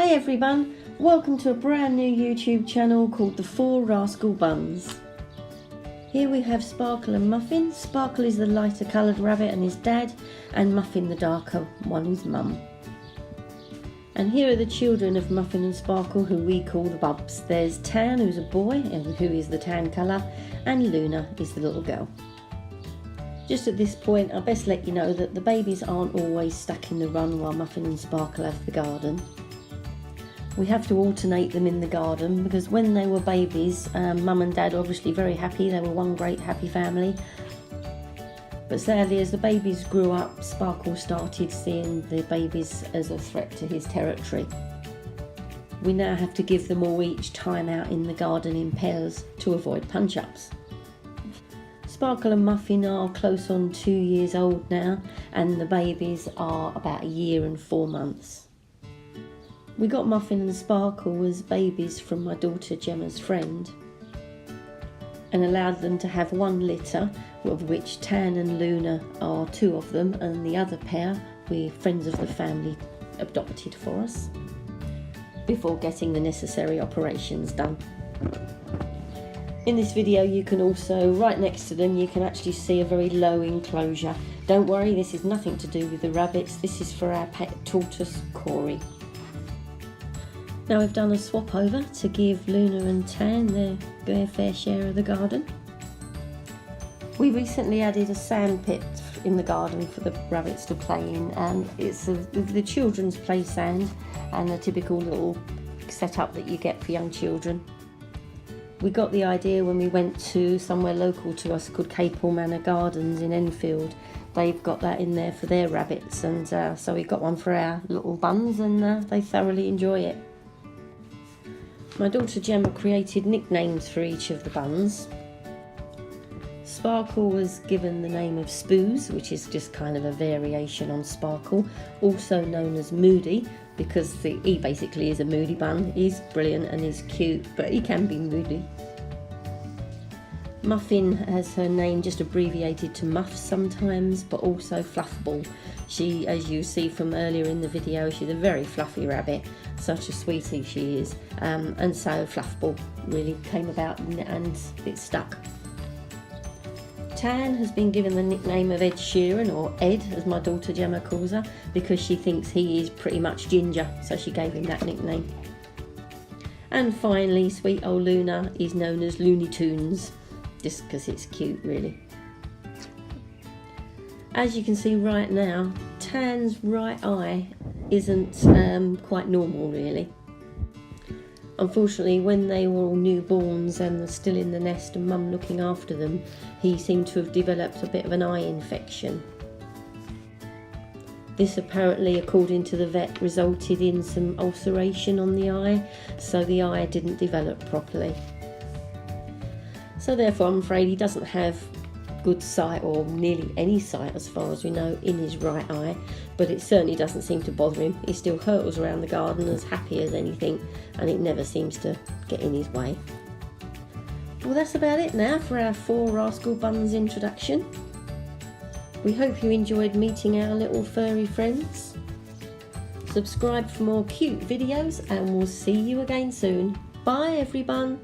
Hey everyone, welcome to a brand new YouTube channel called the 4 Rascal Buns. Here we have Sparkle and Muffin. Sparkle is the lighter coloured rabbit and his dad, and Muffin the darker one, his mum. And here are the children of Muffin and Sparkle, who we call the Bubs. There's Tan, who's a boy and who is the tan colour, and Luna is the little girl. Just at this point, I best let you know that the babies aren't always stuck in the run while Muffin and Sparkle have the garden. We have to alternate them in the garden because when they were babies, Mum and Dad were obviously very happy. They were one great happy family. But sadly, as the babies grew up, Sparkle started seeing the babies as a threat to his territory. We now have to give them all each time out in the garden in pairs to avoid punch-ups. Sparkle and Muffin are close on 2 years old now, and the babies are about 1 year and 4 months. We got Muffin and Sparkle as babies from my daughter Gemma's friend and allowed them to have one litter, of which Tan and Luna are 2 of them, and the other pair we friends of the family adopted for us before getting the necessary operations done. In this video you can also, right next to them, you can actually see a very low enclosure. Don't worry, this is nothing to do with the rabbits, this is for our pet tortoise Corey. Now we've done a swap over to give Luna and Tan their fair share of the garden. We recently added a sand pit in the garden for the rabbits to play in, and it's the children's play sand and a typical little setup that you get for young children. We got the idea when we went to somewhere local to us called Capel Manor Gardens in Enfield. They've got that in there for their rabbits, and so we got one for our little buns, and they thoroughly enjoy it. My daughter Gemma created nicknames for each of the buns. Sparkle was given the name of Spoos, which is just kind of a variation on Sparkle, also known as Moody, because he basically is a moody bun. He's brilliant and he's cute, but he can be moody. Muffin has her name just abbreviated to Muff sometimes, but also Fluffball. She, as you see from earlier in the video, she's a very fluffy rabbit, such a sweetie she is, and so Fluffball really came about and it stuck. Tan has been given the nickname of Ed Sheeran, or Ed as my daughter Gemma calls her, because she thinks he is pretty much ginger, so she gave him that nickname. And finally, sweet old Luna is known as Looney Tunes, just because it's cute really. As you can see right now, Tan's right eye isn't quite normal really. Unfortunately, when they were all newborns and were still in the nest and Mum looking after them, he seemed to have developed a bit of an eye infection. This apparently, according to the vet, resulted in some ulceration on the eye, so the eye didn't develop properly. So therefore I'm afraid he doesn't have good sight, or nearly any sight as far as we know, in his right eye, but it certainly doesn't seem to bother him. He still hurtles around the garden as happy as anything, and it never seems to get in his way. Well, that's about it now for our 4 Rascal Buns introduction. We hope you enjoyed meeting our little furry friends. Subscribe for more cute videos and we'll see you again soon. Bye everyone.